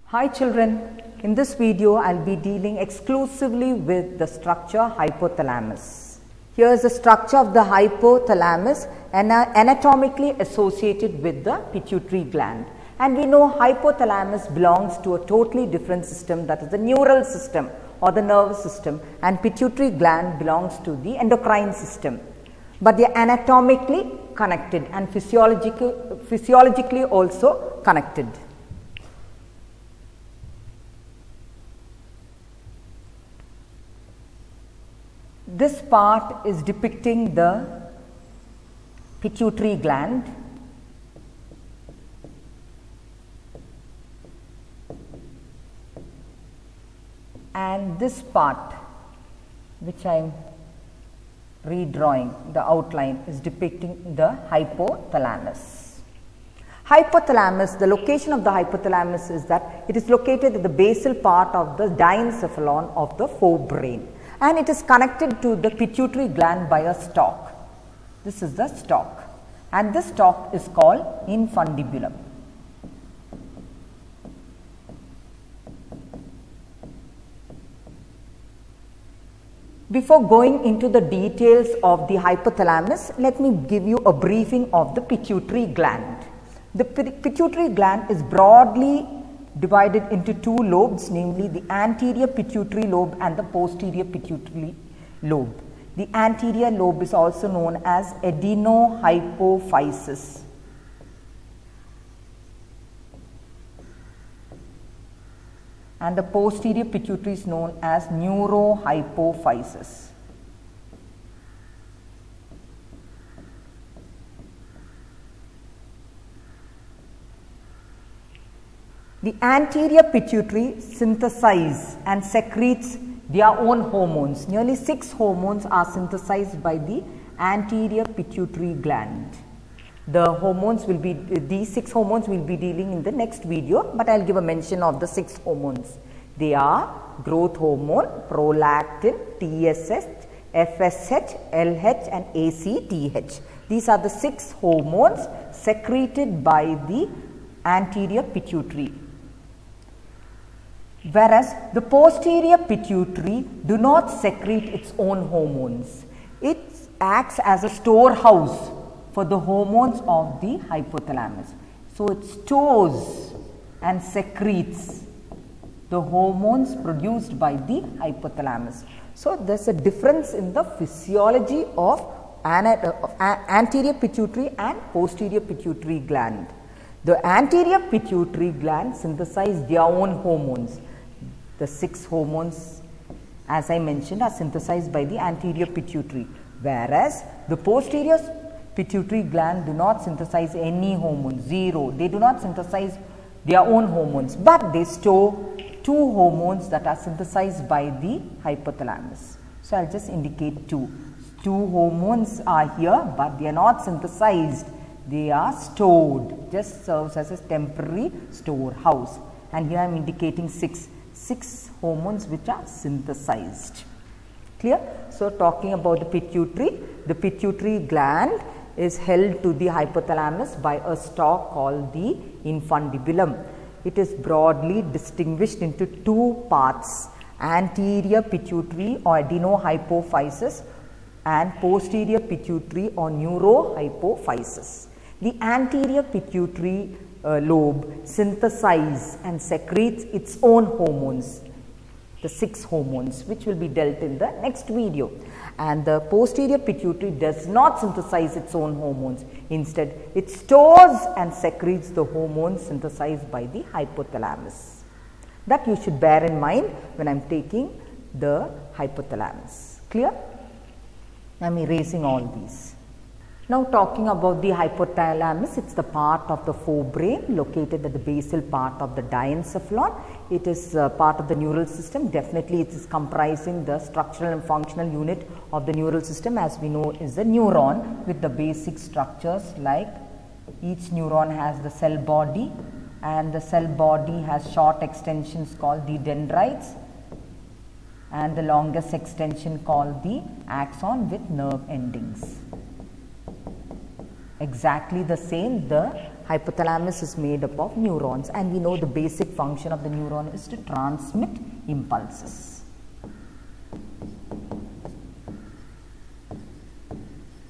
Hi children, in this video I will be dealing exclusively with the structure hypothalamus. Here is the structure of the hypothalamus and anatomically associated with the pituitary gland. And we know hypothalamus belongs to a totally different system, that is the neural system or the nervous system, and pituitary gland belongs to the endocrine system. But they are anatomically connected and physiologically also connected. This part is depicting the pituitary gland. And this part, which I am redrawing, the outline, is depicting the hypothalamus. Hypothalamus, the location of the hypothalamus is that it is located at the basal part of the diencephalon of the forebrain. And it is connected to the pituitary gland by a stalk. This is the stalk, and this stalk is called infundibulum. Before going into the details of the hypothalamus, let me give you a briefing of the pituitary gland. The pituitary gland is broadly divided into two lobes, namely the anterior pituitary lobe and the posterior pituitary lobe. The anterior lobe is also known as adenohypophysis. And the posterior pituitary is known as neurohypophysis. The anterior pituitary synthesizes and secretes their own hormones. Nearly 6 hormones are synthesized by the anterior pituitary gland. These 6 hormones will be dealing in the next video, but I will give a mention of the 6 hormones. They are growth hormone, prolactin, TSH, FSH, LH and ACTH. These are the 6 hormones secreted by the anterior pituitary. Whereas the posterior pituitary do not secrete its own hormones. It acts as a storehouse for the hormones of the hypothalamus. So it stores and secretes the hormones produced by the hypothalamus. So there is a difference in the physiology of anterior pituitary and posterior pituitary gland. The anterior pituitary gland synthesizes their own hormones. The 6 hormones, as I mentioned, are synthesized by the anterior pituitary, whereas the posterior pituitary gland do not synthesize any hormones, zero. They do not synthesize their own hormones, but they store 2 hormones that are synthesized by the hypothalamus. So I will just indicate 2. 2 hormones are here, but they are not synthesized. They are stored, just serves as a temporary storehouse. And here I am indicating 6 hormones which are synthesized. Clear? So talking about the pituitary gland is held to the hypothalamus by a stalk called the infundibulum. It is broadly distinguished into 2 parts: anterior pituitary or adenohypophysis and posterior pituitary or neurohypophysis. The anterior pituitary lobe synthesizes and secretes its own hormones, the 6 hormones, which will be dealt in the next video. And the posterior pituitary does not synthesize its own hormones. Instead, it stores and secretes the hormones synthesized by the hypothalamus. That you should bear in mind when I am taking the hypothalamus. Clear? I am erasing all these. Now talking about the hypothalamus, it is the part of the forebrain located at the basal part of the diencephalon. It is part of the neural system. Definitely it is comprising the structural and functional unit of the neural system, as we know is the neuron, with the basic structures like each neuron has the cell body, and the cell body has short extensions called the dendrites and the longest extension called the axon with nerve endings. Exactly the same, the hypothalamus is made up of neurons, and we know the basic function of the neuron is to transmit impulses.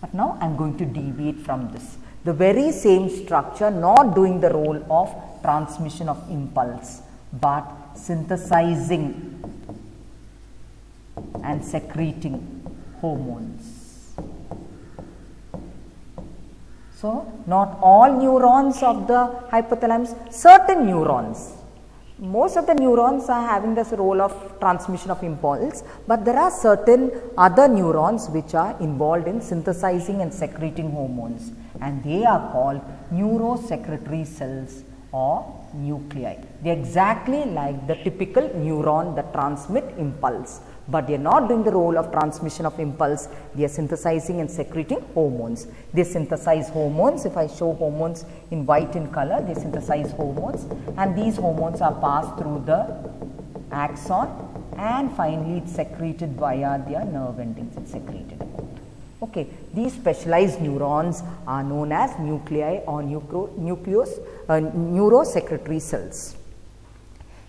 But now I am going to deviate from this. The very same structure, not doing the role of transmission of impulse, but synthesizing and secreting hormones. So, not all neurons of the hypothalamus, certain neurons. Most of the neurons are having this role of transmission of impulse, but there are certain other neurons which are involved in synthesizing and secreting hormones, and they are called neurosecretory cells or nuclei. They are exactly like the typical neuron that transmit impulse, but they are not doing the role of transmission of impulse. They are synthesizing and secreting hormones. They synthesize hormones. If I show hormones in white in color, they synthesize hormones, and these hormones are passed through the axon, and finally it's secreted via their nerve endings. It's secreted out. Okay, these specialized neurons are known as nuclei or neurosecretory cells.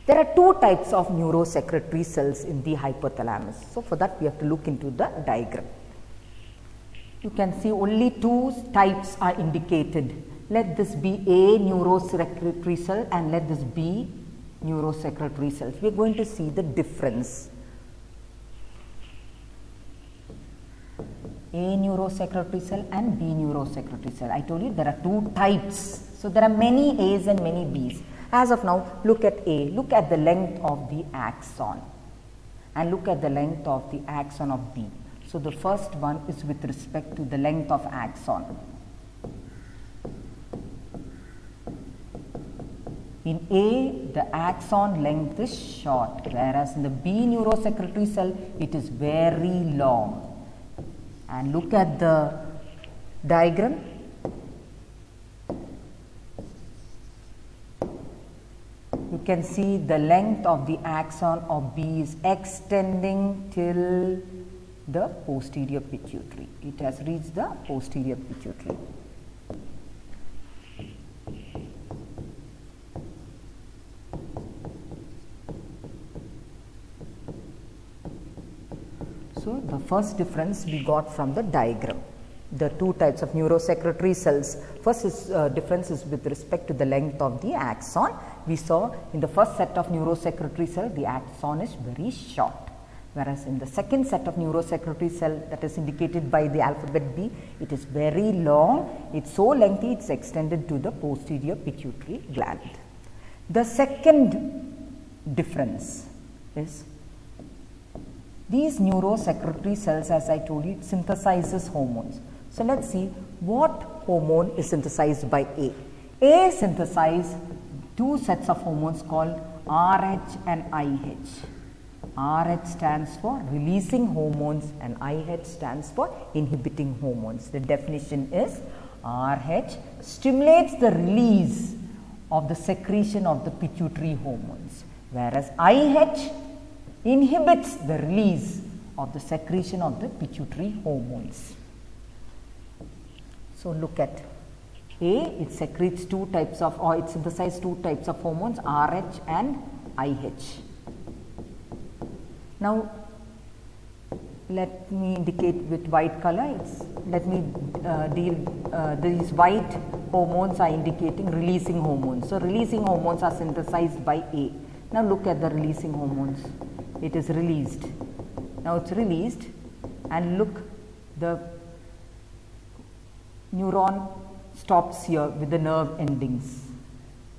There are two types of neurosecretory cells in the hypothalamus. So, for that we have to look into the diagram. You can see only two types are indicated. Let this be A neurosecretory cell and let this be neurosecretory cells. We are going to see the difference. A neurosecretory cell and B neurosecretory cell. I told you there are two types. So, there are many A's and many B's. As of now, look at A, look at the length of the axon, and look at the length of the axon of B. So, the first one is with respect to the length of axon. In A, the axon length is short, whereas in the B neurosecretory cell, it is very long. And look at the diagram. You can see the length of the axon of B is extending till the posterior pituitary. It has reached the posterior pituitary. So, the first difference we got from the diagram. The two types of neurosecretory cells. First is difference is with respect to the length of the axon. We saw in the first set of neurosecretory cell, the axon is very short, whereas in the second set of neurosecretory cell, that is indicated by the alphabet B, it is very long. It's so lengthy, it's extended to the posterior pituitary gland. The second difference is these neurosecretory cells, as I told you, it synthesizes hormones. So, let us see what hormone is synthesized by A. A synthesizes two sets of hormones called RH and IH. RH stands for releasing hormones and IH stands for inhibiting hormones. The definition is RH stimulates the release of the secretion of the pituitary hormones, whereas IH inhibits the release of the secretion of the pituitary hormones. So, look at A, it secretes two types of, or it synthesizes two types of hormones, RH and IH. Now, let me indicate with white color. Let me these white hormones are indicating releasing hormones. So, releasing hormones are synthesized by A. Now, look at the releasing hormones. It is released. Now, it's released, and look, the neuron stops here with the nerve endings,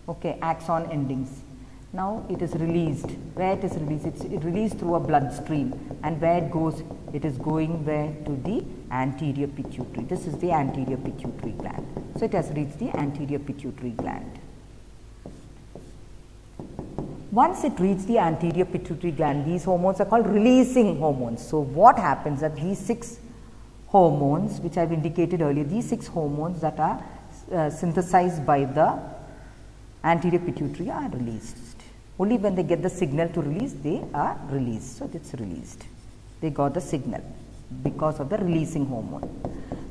okay, axon endings. Now, it is released. Where it is released? It's released through a bloodstream, and where it goes? It is going where? To the anterior pituitary. This is the anterior pituitary gland. So, it has reached the anterior pituitary gland. Once it reaches the anterior pituitary gland, these hormones are called releasing hormones. So, what happens that these 6 hormones, which I have indicated earlier, these 6 hormones that are synthesized by the anterior pituitary are released. Only when they get the signal to release, they are released. So, it's released. They got the signal because of the releasing hormone.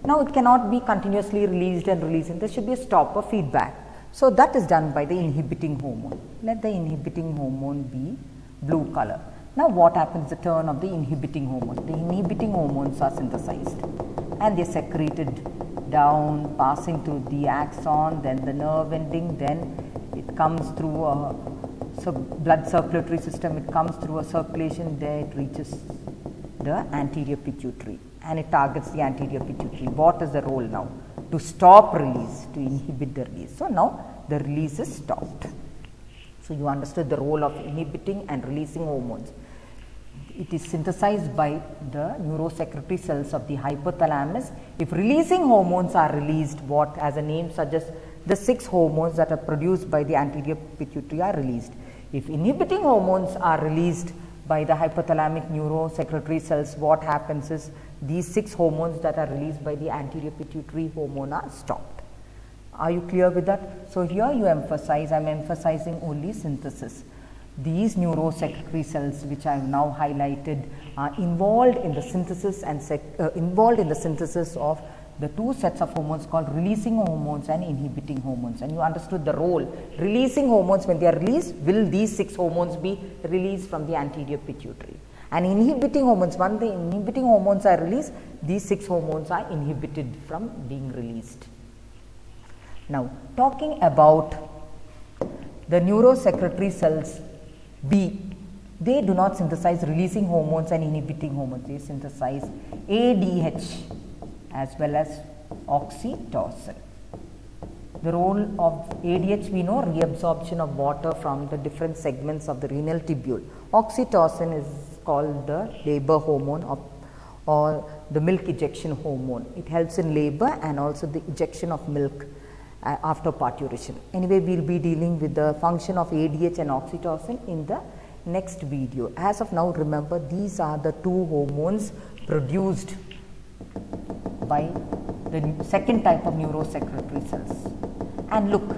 Now, it cannot be continuously released and releasing. There should be a stop or feedback. So that is done by the inhibiting hormone. Let the inhibiting hormone be blue color. Now what happens the turn of the inhibiting hormone? The inhibiting hormones are synthesized and they are secreted down, passing through the axon, then the nerve ending, then it comes through a blood circulatory system, it comes through a circulation, there it reaches the anterior pituitary and it targets the anterior pituitary. What is the role now? To stop release, to inhibit the release. So now the release is stopped. So you understood the role of inhibiting and releasing hormones. It is synthesized by the neurosecretary cells of the hypothalamus. If releasing hormones are released, what as the name suggests, the 6 hormones that are produced by the anterior pituitary are released. If inhibiting hormones are released by the hypothalamic neurosecretary cells, what happens is these 6 hormones that are released by the anterior pituitary hormone are stopped. Are you clear with that? So here you emphasize, I am emphasizing only synthesis. These neurosecretary cells which I have now highlighted are involved in the synthesis and of the 2 sets of hormones called releasing hormones and inhibiting hormones. And you understood the role. Releasing hormones, when they are released, will these 6 hormones be released from the anterior pituitary? And inhibiting hormones, when the inhibiting hormones are released, these 6 hormones are inhibited from being released. Now, talking about the neurosecretary cells B, they do not synthesize releasing hormones and inhibiting hormones. They synthesize ADH as well as oxytocin. The role of ADH, we know, reabsorption of water from the different segments of the renal tubule. Oxytocin is called the labor hormone or the milk ejection hormone. It helps in labor and also the ejection of milk after parturition. Anyway, we will be dealing with the function of ADH and oxytocin in the next video. As of now, remember, these are the 2 hormones produced by the second type of neurosecretary cells. And look,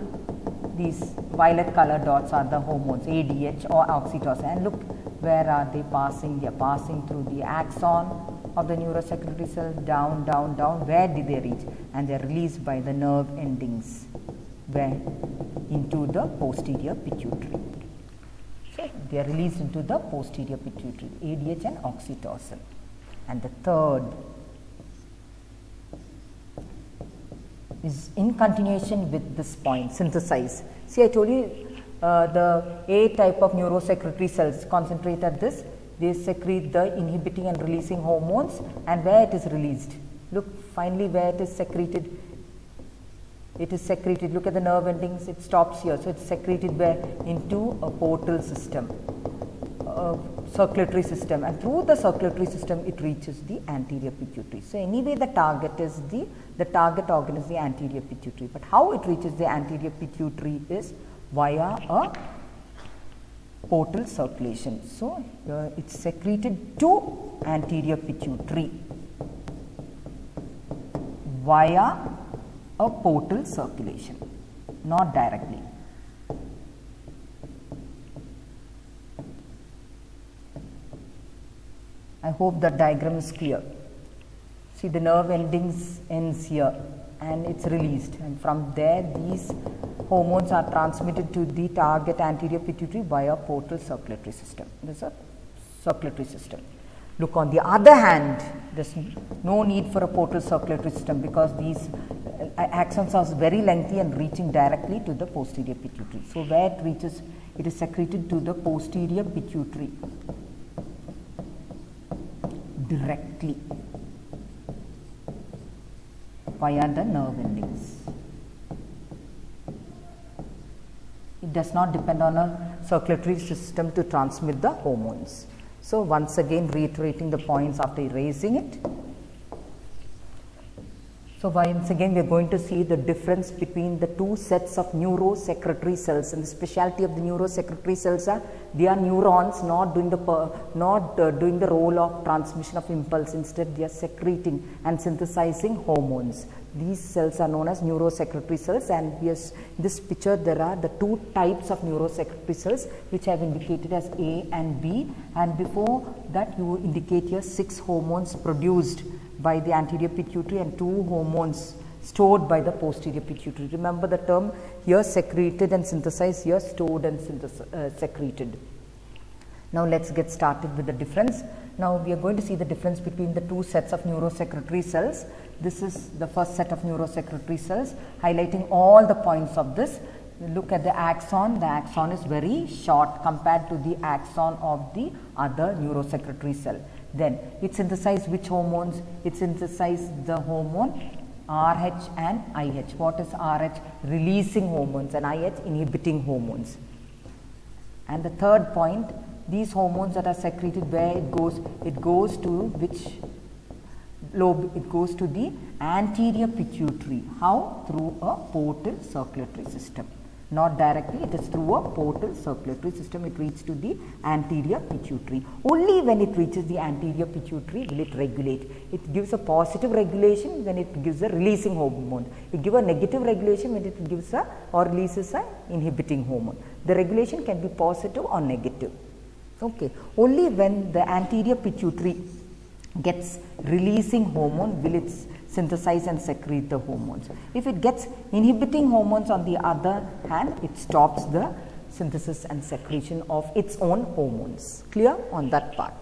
these violet color dots are the hormones ADH or oxytocin, and look, where are they passing? They are passing through the axon of the neurosecretary cell, down, down, down. Where did they reach? And they are released by the nerve endings where into the posterior pituitary. So they are released into the posterior pituitary, ADH and oxytocin. And the third is in continuation with this point, synthesize. See, I told you the A type of neurosecretary cells concentrate at this. They secrete the inhibiting and releasing hormones, and where it is released. Look, finally where it is secreted. It is secreted. Look at the nerve endings. It stops here. So it's secreted where? Into a portal system, circulatory system, and through the circulatory system it reaches the anterior pituitary. So anyway, the target is the target organ is the anterior pituitary. But how it reaches the anterior pituitary is via a portal circulation. So it's secreted to anterior pituitary via a portal circulation, not directly. I hope the diagram is clear. See, the nerve endings ends here and it's released, and from there these hormones are transmitted to the target anterior pituitary via portal circulatory system. This is a circulatory system. Look, on the other hand, there is no need for a portal circulatory system because these axons are very lengthy and reaching directly to the posterior pituitary. So where it reaches, it is secreted to the posterior pituitary directly via the nerve endings. It does not depend on a circulatory system to transmit the hormones. So once again, reiterating the points after erasing it. So once again, we are going to see the difference between the 2 sets of neurosecretary cells, and the specialty of the neurosecretary cells are they are neurons not doing the role of transmission of impulse. Instead, they are secreting and synthesizing hormones. These cells are known as neurosecretary cells, and yes, in this picture there are the 2 types of neurosecretary cells which I have indicated as A and B, and before that you indicate here 6 hormones produced by the anterior pituitary and 2 hormones stored by the posterior pituitary. Remember the term here, secreted and synthesized, here stored and secreted. Now let's get started with the difference. Now we are going to see the difference between the two sets of neurosecretory cells. This is the first set of neurosecretory cells, highlighting all the points of this. Look at the axon. The axon is very short compared to the axon of the other neurosecretory cell. Then it synthesizes which hormones? It synthesizes the hormone RH and IH. What is RH? Releasing hormones, and IH inhibiting hormones. And the third point, these hormones that are secreted, where it goes? It goes to which lobe? It goes to the anterior pituitary. How? Through a portal circulatory system. Not directly, it is through a portal circulatory system. It reaches to the anterior pituitary. Only when it reaches the anterior pituitary will it regulate. It gives a positive regulation when it gives a releasing hormone. It gives a negative regulation when it gives a or releases a inhibiting hormone. The regulation can be positive or negative. Okay. Only when the anterior pituitary gets releasing hormone will it synthesize and secrete the hormones. If it gets inhibiting hormones, on the other hand, it stops the synthesis and secretion of its own hormones. Clear on that part?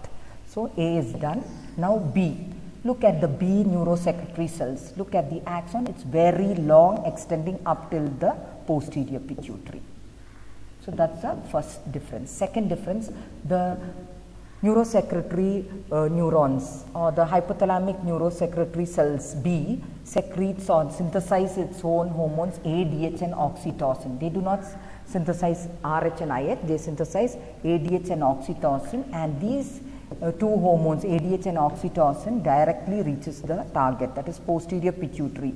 So A is done. Now B. Look at the B neurosecretory cells. Look at the axon. It's very long, extending up till the posterior pituitary. So that's the first difference. Second difference, the neurosecretory neurons or the hypothalamic neurosecretory cells B secretes or synthesize its own hormones ADH and oxytocin. They do not synthesize RH and IH, they synthesize ADH and oxytocin, and these two hormones ADH and oxytocin directly reaches the target, that is posterior pituitary,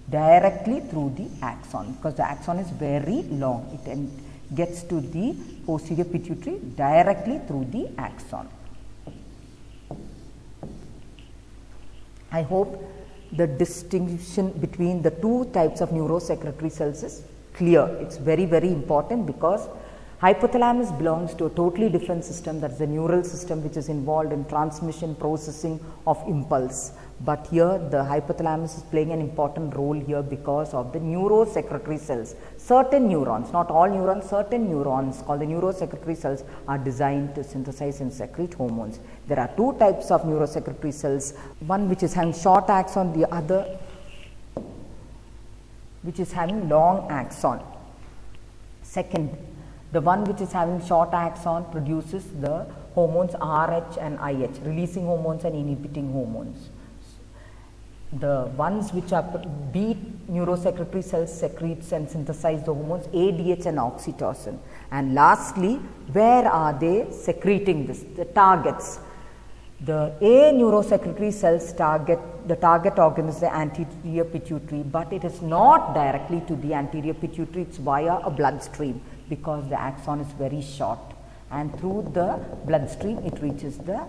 directly through the axon, because the axon is very long. It gets to the posterior pituitary directly through the axon. I hope the distinction between the two types of neurosecretory cells is clear. It's very, very important because hypothalamus belongs to a totally different system, that's the neural system, which is involved in transmission, processing of impulse. But here the hypothalamus is playing an important role here because of the neurosecretory cells. Certain neurons, not all neurons, certain neurons called the neurosecretory cells are designed to synthesize and secrete hormones. There are two types of neurosecretory cells, one which is having short axon, the other which is having long axon. Second, the one which is having short axon produces the hormones RH and IH, releasing hormones and inhibiting hormones. The ones which are B neurosecretory cells secretes and synthesize the hormones ADH and oxytocin. And lastly, where are they secreting this? The targets. The A neurosecretory cells the target organ is the anterior pituitary, but it is not directly to the anterior pituitary, it's via a bloodstream because the axon is very short, and through the bloodstream it reaches the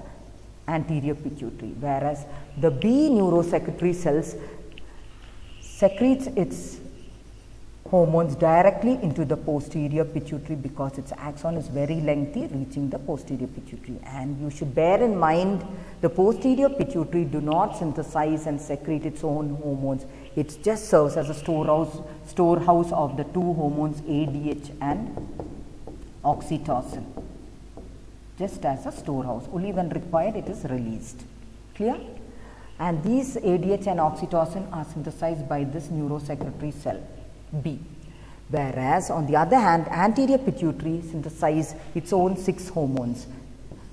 anterior pituitary, whereas the B neurosecretory cells secretes its hormones directly into the posterior pituitary because its axon is very lengthy, reaching the posterior pituitary. And you should bear in mind the posterior pituitary do not synthesize and secrete its own hormones. It just serves as a storehouse of the two hormones ADH and oxytocin. Just as a storehouse, only when required it is released. Clear? And these ADH and oxytocin are synthesized by this neurosecretory cell B. Whereas on the other hand, anterior pituitary synthesizes its own 6 hormones.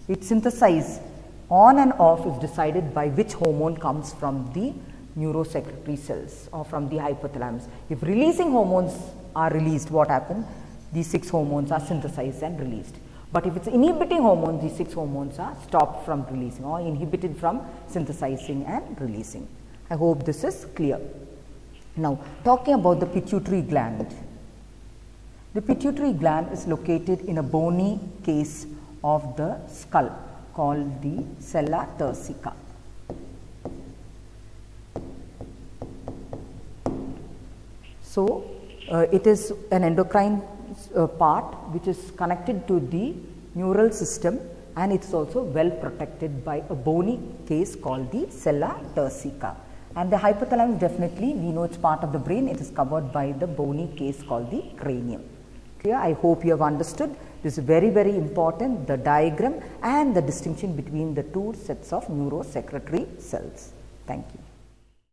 Its synthesis on and off is decided by which hormone comes from the neurosecretory cells or from the hypothalamus. If releasing hormones are released, what happens? These 6 hormones are synthesized and released. But if it's inhibiting hormones, these 6 hormones are stopped from releasing or inhibited from synthesizing and releasing. I hope this is clear. Now, talking about the pituitary gland. The pituitary gland is located in a bony case of the skull called the sella turcica. So, it is an endocrine part which is connected to the neural system, and it is also well protected by a bony case called the sella turcica. And the hypothalamus, definitely we know it's part of the brain. It is covered by the bony case called the cranium. Clear? I hope you have understood. This is very, very important, the diagram and the distinction between the two sets of neurosecretory cells. Thank you.